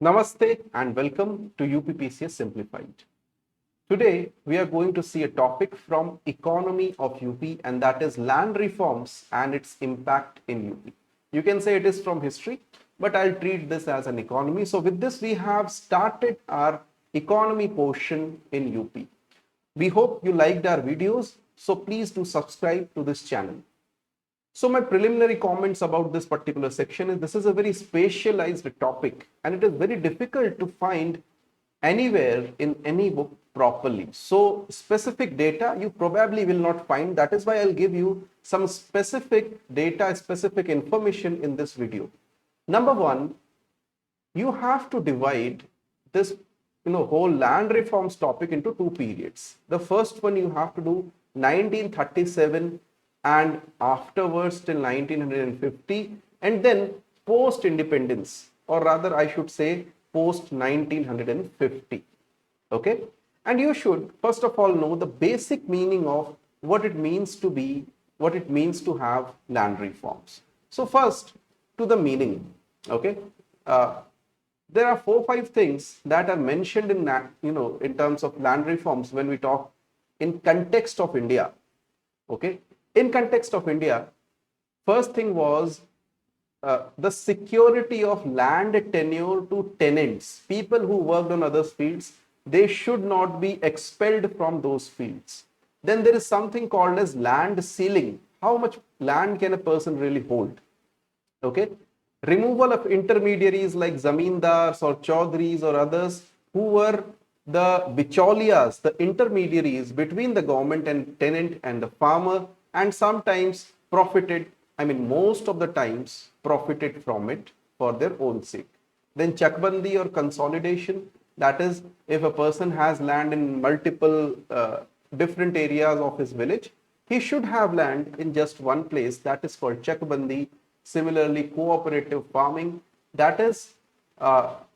Namaste and welcome to UPPCS Simplified. Today we are going to see a topic from economy of UP, and that is land reforms and its impact in UP. You can say it is from history, but I'll treat this as an economy. So with this we have started our economy portion in UP. We hope you liked our videos, so please do subscribe to this channel. So my preliminary comments about this particular section is this is a very specialized topic and it is very difficult to find anywhere in any book properly. So specific data you probably will not find. That is why I'll give you some specific data, specific information in this video. Number one, you have to divide this whole land reforms topic into two periods. The first one you have to do 1937 and afterwards till 1950, and then post independence, or rather I should say post 1950. Okay, and you should first of all know the basic meaning of what it means to have land reforms. So first, to the meaning. Okay, there are 4-5 things that are mentioned in terms of land reforms when we talk in context of India. Okay, in context of India, first thing was the security of land tenure to tenants. People who worked on other fields, they should not be expelled from those fields. Then there is something called as land ceiling. How much land can a person really hold? Okay, removal of intermediaries like zamindars or chaudhries or others who were the bicholias, the intermediaries between the government and tenant and the farmer, and sometimes most of the times profited from it for their own sake. Then chakbandi or consolidation, that is, if a person has land in multiple different areas of his village, he should have land in just one place. That is called chakbandi. Similarly, cooperative farming, that is,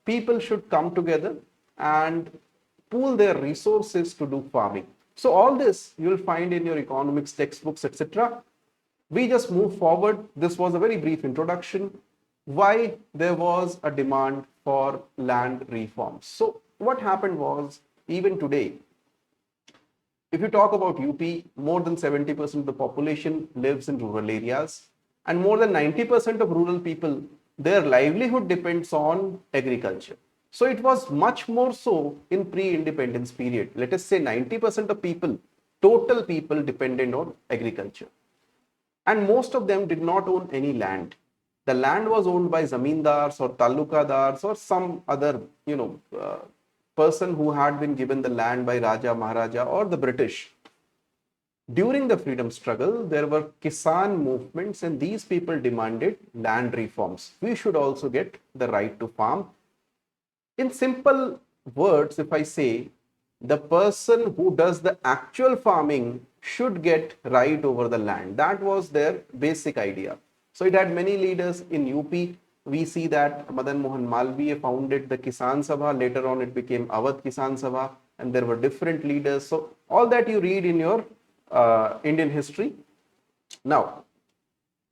people should come together and pool their resources to do farming. So all this you will find in your economics textbooks, etc. We just move forward. This was a very brief introduction why there was a demand for land reforms. So what happened was, even today, if you talk about UP, more than 70% of the population lives in rural areas, and more than 90% of rural people, their livelihood depends on agriculture. So it was much more so in pre-independence period. Let us say 90% of people, total people, depended on agriculture. And most of them did not own any land. The land was owned by zamindars or talukadars or some other, person who had been given the land by Raja, Maharaja or the British. During the freedom struggle, there were Kisan movements, and these people demanded land reforms. We should also get the right to farm. In simple words, if I say, the person who does the actual farming should get right over the land. That was their basic idea. So it had many leaders in UP. We see that Madan Mohan Malviya founded the Kisan Sabha. Later on, it became Awadh Kisan Sabha, and there were different leaders. So all that you read in your Indian history. Now,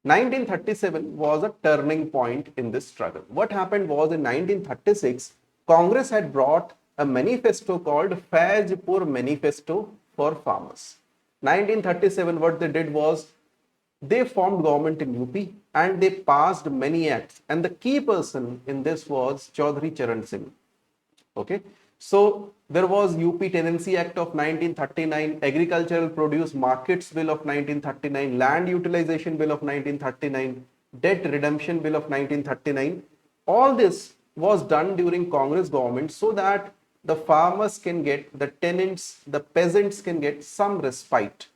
1937 was a turning point in this struggle. What happened was, in 1936, Congress had brought a manifesto called Faizpur Manifesto for Farmers. 1937, what they did was, they formed government in UP and they passed many acts. And the key person in this was Chaudhry Charan Singh. Okay. So there was UP Tenancy Act of 1939, Agricultural Produce Markets Bill of 1939, Land Utilization Bill of 1939, Debt Redemption Bill of 1939. All this was done during Congress government so that the farmers can get, the tenants, the peasants can get some respite.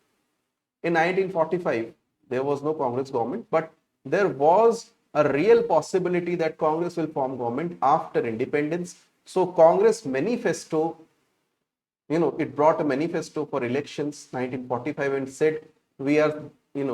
In 1945, there was no Congress government, but there was a real possibility that Congress will form government after independence. So Congress manifesto, it brought a manifesto for elections 1945 and said, we are,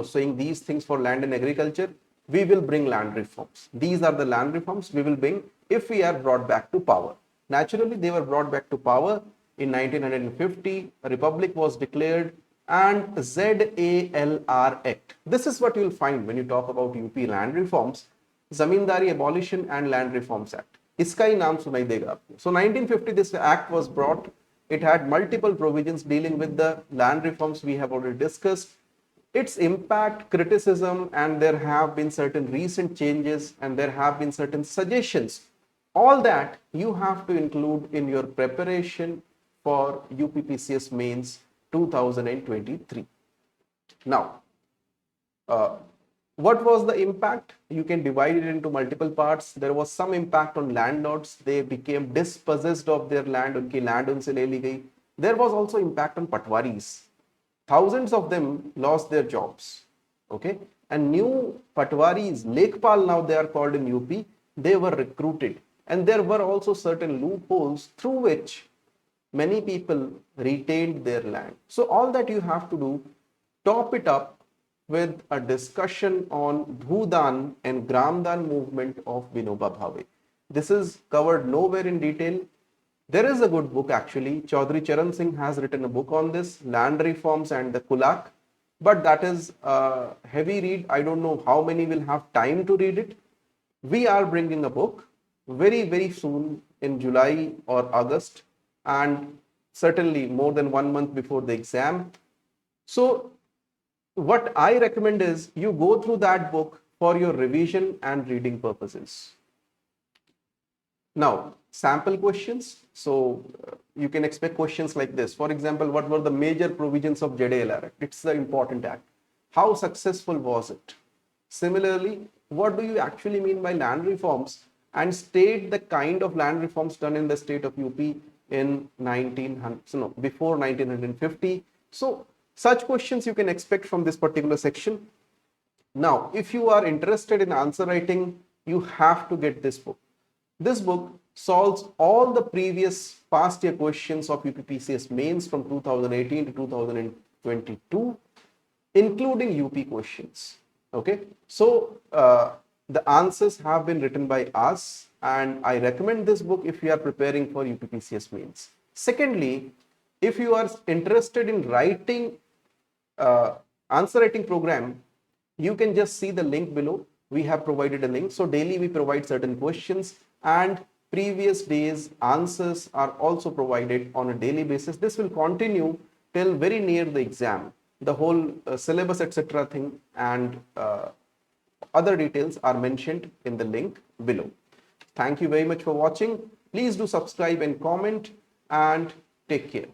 saying these things for land and agriculture. We will bring land reforms. These are the land reforms we will bring if we are brought back to power. Naturally, they were brought back to power in 1950. A republic was declared, and ZALR Act. This is what you will find when you talk about UP land reforms, Zamindari Abolition and Land Reforms Act. इसका ही नाम सुनाई देगा आपको. So 1950 this act was brought. It had multiple provisions dealing with the land reforms we have already discussed, its impact, criticism, and there have been certain recent changes and there have been certain suggestions. All that you have to include in your preparation for UPPCS Mains 2023. Now, uh, what was the impact? You can divide it into multiple parts. There was some impact on landlords. They became dispossessed of their land. उनकी land उनसे ले ली गई. There was also impact on patwaris. Thousands of them lost their jobs. Okay, and new patwaris, Lekpal now they are called in UP. They were recruited, and there were also certain loopholes through which many people retained their land. So all that you have to do, top it up with a discussion on Bhudan and Gramdan movement of Vinoba Bhave. This is covered nowhere in detail. There is a good book actually. Chaudhary Charan Singh has written a book on this, Land Reforms and the Kulak, but that is a heavy read. I don't know how many will have time to read it. We are bringing a book very soon in July or August, and certainly more than 1 month before the exam. So what I recommend is you go through that book for your revision and reading purposes. Now, sample questions. So you can expect questions like this. For example, what were the major provisions of JDLR Act? It's the important act. How successful was it? Similarly, what do you actually mean by land reforms? And state the kind of land reforms done in the state of UP in before 1950. So such questions you can expect from this particular section. Now, if you are interested in answer writing, you have to get this book. This book solves all the previous past year questions of UPPCS Mains from 2018 to 2022, including UP questions. Okay, so the answers have been written by us, and I recommend this book if you are preparing for UPPCS Mains. Secondly, if you are interested in writing answer writing program, you can just see the link below. We have provided a link. So daily we provide certain questions, and previous days answers are also provided on a daily basis. This will continue till very near the exam. The whole syllabus etc. thing and other details are mentioned in the link below. Thank you very much for watching. Please do subscribe and comment, and take care.